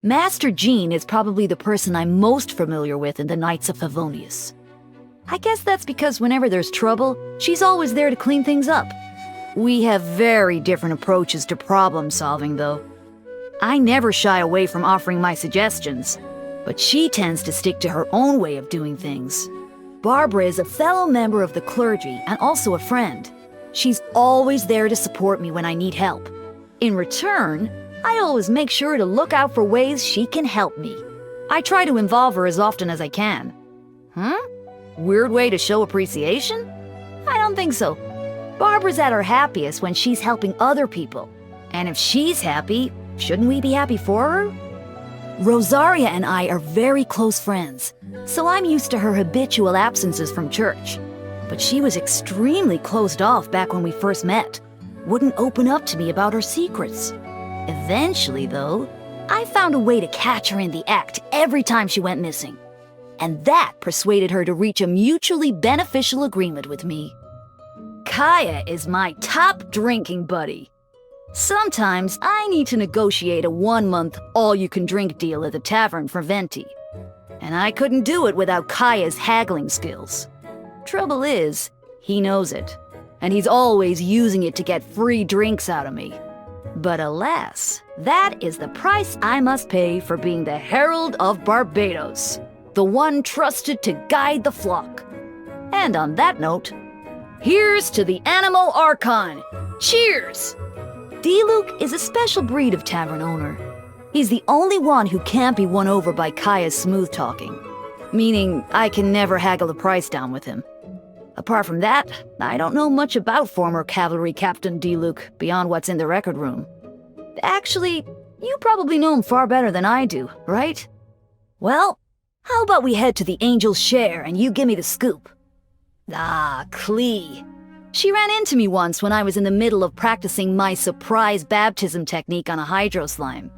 Master Jean is probably the person I'm most familiar with in the Knights of Favonius. I guess that's because whenever there's trouble, she's always there to clean things up. We have very different approaches to problem solving, though. I never shy away from offering my suggestions, but she tends to stick to her own way of doing things. Barbara is a fellow member of the clergy and also a friend. She's always there to support me when I need help. In return, I always make sure to look out for ways she can help me. I try to involve her as often as I can. Weird way to show appreciation? I don't think so. Barbara's at her happiest when she's helping other people. And if she's happy, shouldn't we be happy for her? Rosaria and I are very close friends, so I'm used to her habitual absences from church. But she was extremely closed off back when we first met. Wouldn't open up to me about her secrets. Eventually, though, I found a way to catch her in the act every time she went missing. And that persuaded her to reach a mutually beneficial agreement with me. Kaya is my top drinking buddy. Sometimes I need to negotiate a 1-month all-you-can-drink deal at the Tavern for Venti. And I couldn't do it without Kaya's haggling skills. Trouble is, he knows it, and he's always using it to get free drinks out of me. But alas, that is the price I must pay for being the Herald of Barbatos, the one trusted to guide the flock. And on that note, here's to the Animal Archon! Cheers! D-Luke is a special breed of tavern owner. He's the only one who can't be won over by Kaya's smooth talking, meaning I can never haggle the price down with him. Apart from that, I don't know much about former cavalry captain D-Luke beyond what's in the record room. Actually, you probably know him far better than I do, right? Well, how about we head to the Angel's Share and you give me the scoop? Ah, Klee. She ran into me once when I was in the middle of practicing my surprise baptism technique on a hydro slime.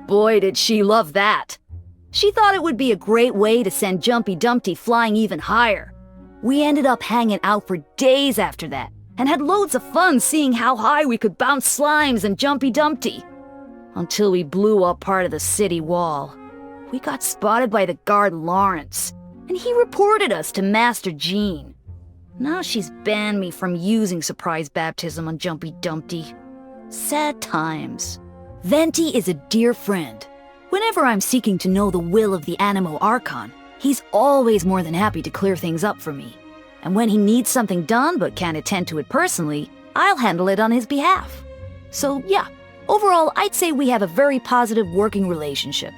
Boy, did she love that. She thought it would be a great way to send Jumpy Dumpty flying even higher. We ended up hanging out for days after that, and had loads of fun seeing how high we could bounce slimes and Jumpy Dumpty. Until we blew up part of the city wall. We got spotted by the guard Lawrence, and he reported us to Master Jean. Now she's banned me from using surprise baptism on Jumpy Dumpty. Sad times. Venti is a dear friend. Whenever I'm seeking to know the will of the Animo Archon, he's always more than happy to clear things up for me. And when he needs something done but can't attend to it personally, I'll handle it on his behalf. So yeah, overall I'd say we have a very positive working relationship.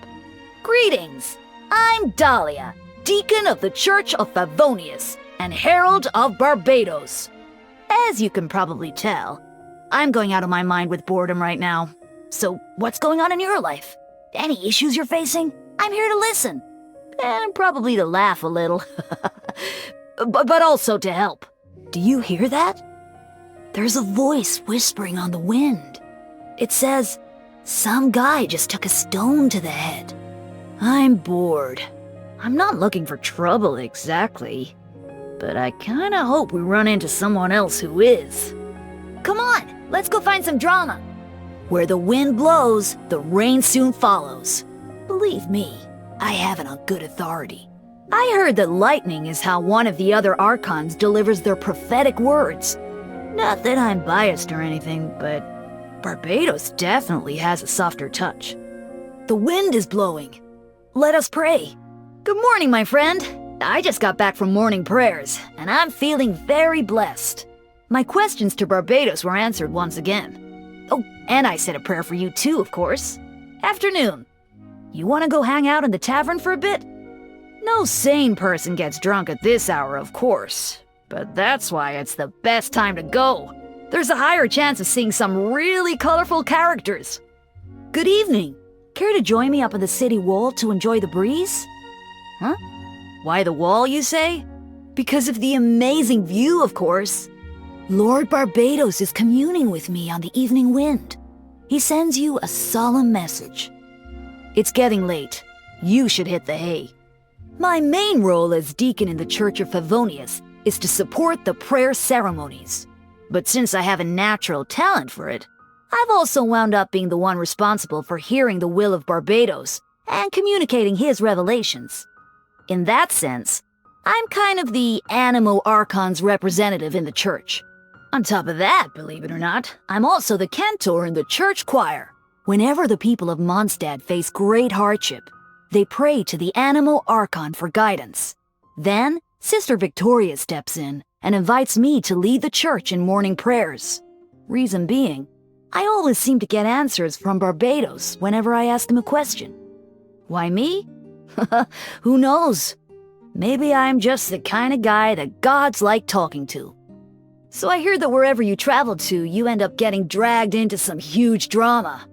Greetings! I'm Dahlia, Deacon of the Church of Favonius and Herald of Barbatos. As you can probably tell, I'm going out of my mind with boredom right now. So what's going on in your life? Any issues you're facing? I'm here to listen. And probably to laugh a little. but also to help. Do you hear that? There's a voice whispering on the wind. It says, some guy just took a stone to the head. I'm bored. I'm not looking for trouble exactly. But I kinda hope we run into someone else who is. Come on, let's go find some drama. Where the wind blows, the rain soon follows. Believe me, I have it on good authority. I heard that lightning is how one of the other Archons delivers their prophetic words. Not that I'm biased or anything, but Barbatos definitely has a softer touch. The wind is blowing. Let us pray. Good morning, my friend. I just got back from morning prayers, and I'm feeling very blessed. My questions to Barbatos were answered once again. Oh, and I said a prayer for you too, of course. Afternoon. You want to go hang out in the tavern for a bit? No sane person gets drunk at this hour, of course. But that's why it's the best time to go. There's a higher chance of seeing some really colorful characters. Good evening. Care to join me up on the city wall to enjoy the breeze? Huh? Why the wall, you say? Because of the amazing view, of course. Lord Barbatos is communing with me on the evening wind. He sends you a solemn message. It's getting late. You should hit the hay. My main role as deacon in the Church of Favonius is to support the prayer ceremonies. But since I have a natural talent for it, I've also wound up being the one responsible for hearing the will of Barbatos and communicating his revelations. In that sense, I'm kind of the Animo Archon's representative in the church. On top of that, believe it or not, I'm also the cantor in the church choir. Whenever the people of Mondstadt face great hardship, they pray to the Animo Archon for guidance. Then, Sister Victoria steps in and invites me to lead the church in morning prayers. Reason being, I always seem to get answers from Barbatos whenever I ask him a question. Why me? Who knows? Maybe I'm just the kind of guy that gods like talking to. So I hear that wherever you travel to, you end up getting dragged into some huge drama.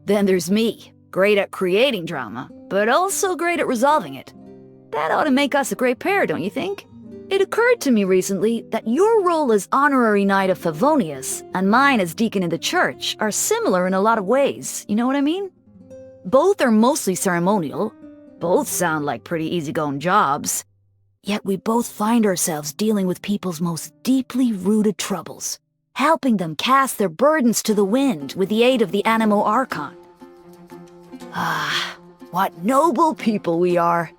Then there's me, great at creating drama, but also great at resolving it. That ought to make us a great pair, don't you think? It occurred to me recently that your role as honorary knight of Favonius and mine as deacon in the church are similar in a lot of ways, you know what I mean? Both are mostly ceremonial, both sound like pretty easygoing jobs, yet we both find ourselves dealing with people's most deeply rooted troubles, helping them cast their burdens to the wind with the aid of the Animo Archon. Ah, what noble people we are.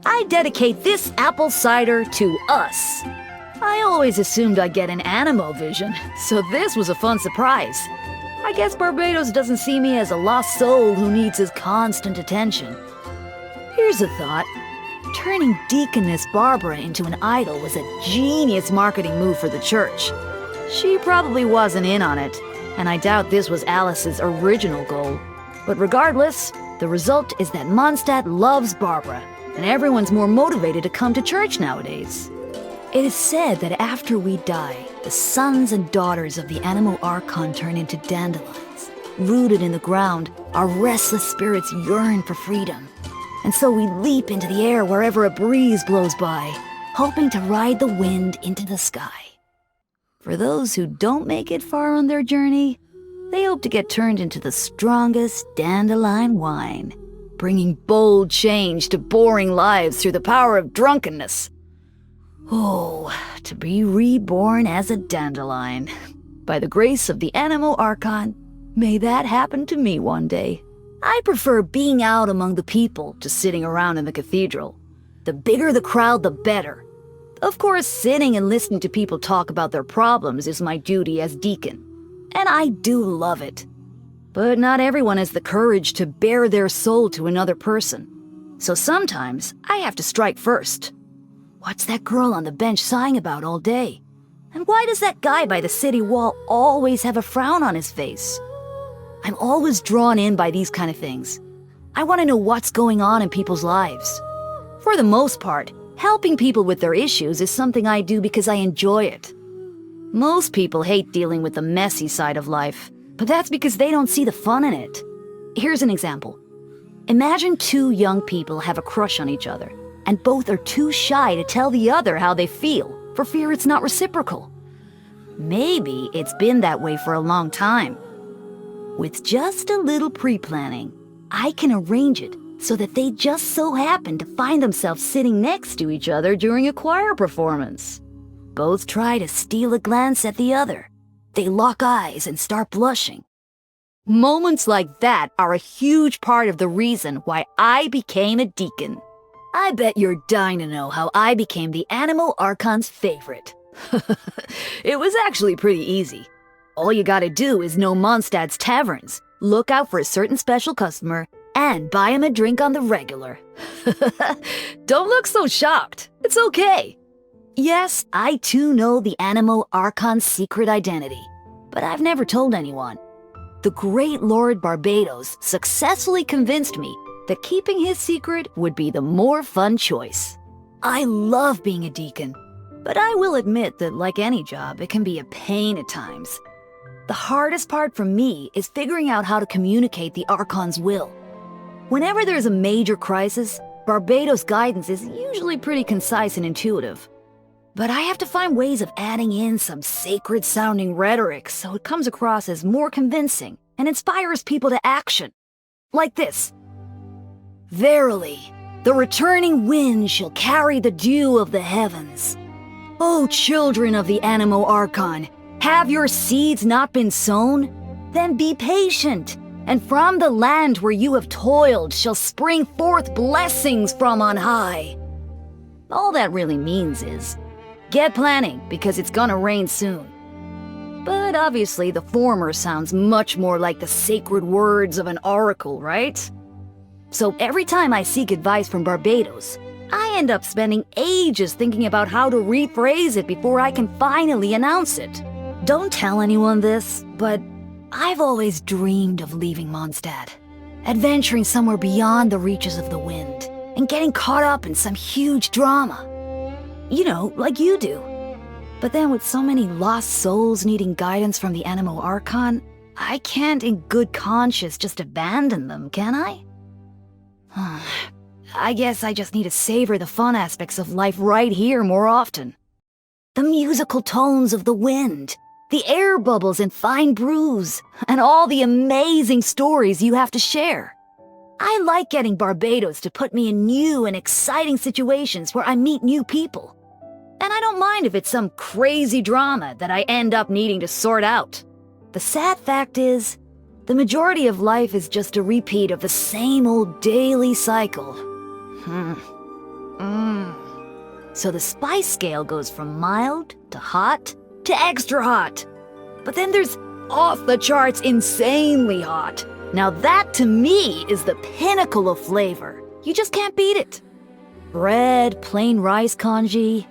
I dedicate this apple cider to us. I always assumed I'd get an Animo vision, so this was a fun surprise. I guess Barbatos doesn't see me as a lost soul who needs his constant attention. Here's a thought. Turning Deaconess Barbara into an idol was a genius marketing move for the church. She probably wasn't in on it, and I doubt this was Alice's original goal. But regardless, the result is that Mondstadt loves Barbara, and everyone's more motivated to come to church nowadays. It is said that after we die, the sons and daughters of the Animo Archon turn into dandelions. Rooted in the ground, our restless spirits yearn for freedom. And so we leap into the air wherever a breeze blows by, hoping to ride the wind into the sky. For those who don't make it far on their journey, they hope to get turned into the strongest dandelion wine, bringing bold change to boring lives through the power of drunkenness. Oh, to be reborn as a dandelion. By the grace of the Animo Archon, may that happen to me one day. I prefer being out among the people to sitting around in the cathedral. The bigger the crowd, the better. Of course, sitting and listening to people talk about their problems is my duty as deacon. And I do love it. But not everyone has the courage to bare their soul to another person. So sometimes I have to strike first. What's that girl on the bench sighing about all day? And why does that guy by the city wall always have a frown on his face? I'm always drawn in by these kind of things. I want to know what's going on in people's lives. For the most part, helping people with their issues is something I do because I enjoy it. Most people hate dealing with the messy side of life, but that's because they don't see the fun in it. Here's an example. Imagine two young people have a crush on each other, and both are too shy to tell the other how they feel, for fear it's not reciprocal. Maybe it's been that way for a long time. With just a little pre-planning, I can arrange it so that they just so happen to find themselves sitting next to each other during a choir performance. Both try to steal a glance at the other. They lock eyes and start blushing. Moments like that are a huge part of the reason why I became a deacon. I bet you're dying to know how I became the Animo Archon's favorite. It was actually pretty easy. All you gotta do is know Mondstadt's taverns, look out for a certain special customer, and buy him a drink on the regular. Don't look so shocked. It's okay. Yes, I too know the Animo Archon's secret identity, but I've never told anyone. The great Lord Barbatos successfully convinced me that keeping his secret would be the more fun choice. I love being a deacon, but I will admit that like any job, it can be a pain at times. The hardest part for me is figuring out how to communicate the Archon's will. Whenever there's a major crisis, Barbatos' guidance is usually pretty concise and intuitive. But I have to find ways of adding in some sacred-sounding rhetoric so it comes across as more convincing and inspires people to action. Like this. Verily, the returning wind shall carry the dew of the heavens. O children of the Animo Archon, have your seeds not been sown? Then be patient. And from the land where you have toiled shall spring forth blessings from on high. All that really means is, get planning, because it's gonna rain soon. But obviously the former sounds much more like the sacred words of an oracle, right? So every time I seek advice from Barbatos, I end up spending ages thinking about how to rephrase it before I can finally announce it. Don't tell anyone this, but I've always dreamed of leaving Mondstadt, adventuring somewhere beyond the reaches of the wind, and getting caught up in some huge drama. You know, like you do. But then with so many lost souls needing guidance from the Animo Archon, I can't in good conscience just abandon them, can I? I guess I just need to savor the fun aspects of life right here more often. The musical tones of the wind, the air bubbles and fine brews, and all the amazing stories you have to share. I like getting Barbatos to put me in new and exciting situations where I meet new people. And I don't mind if it's some crazy drama that I end up needing to sort out. The sad fact is, the majority of life is just a repeat of the same old daily cycle. So the spice scale goes from mild to hot to extra hot. But then there's off the charts insanely hot. Now that to me is the pinnacle of flavor. You just can't beat it. Bread, plain rice congee,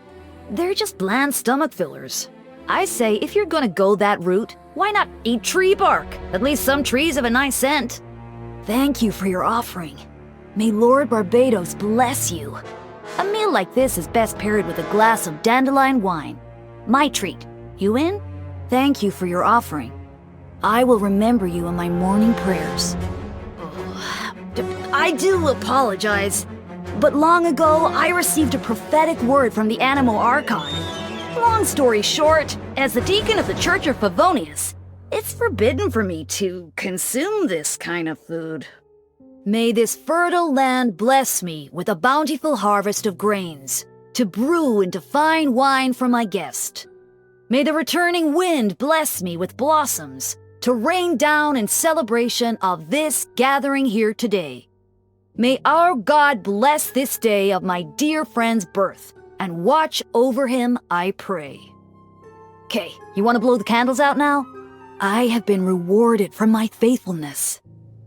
they're just bland stomach fillers. I say if you're gonna go that route, why not eat tree bark? At least some trees have a nice scent. Thank you for your offering. May Lord Barbatos bless you. A meal like this is best paired with a glass of dandelion wine. My treat. You in? Thank you for your offering. I will remember you in my morning prayers. I do apologize, but long ago I received a prophetic word from the Animo Archon. Long story short, as the deacon of the Church of Favonius, it's forbidden for me to consume this kind of food. May this fertile land bless me with a bountiful harvest of grains, to brew into fine wine for my guest. May the returning wind bless me with blossoms, to rain down in celebration of this gathering here today. May our God bless this day of my dear friend's birth, and watch over him, I pray. Okay, you want to blow the candles out now? I have been rewarded for my faithfulness,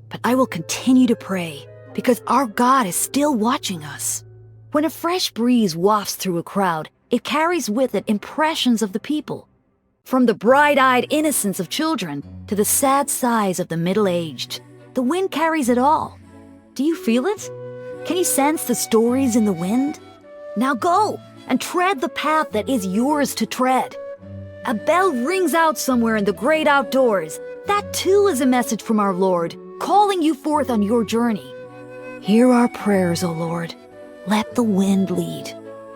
but I will continue to pray, because our God is still watching us. When a fresh breeze wafts through a crowd, it carries with it impressions of the people. From the bright-eyed innocence of children to the sad sighs of the middle-aged, the wind carries it all. Do you feel it? Can you sense the stories in the wind? Now go and tread the path that is yours to tread. A bell rings out somewhere in the great outdoors. That too is a message from our Lord, calling you forth on your journey. Hear our prayers, O Lord. Let the wind lead.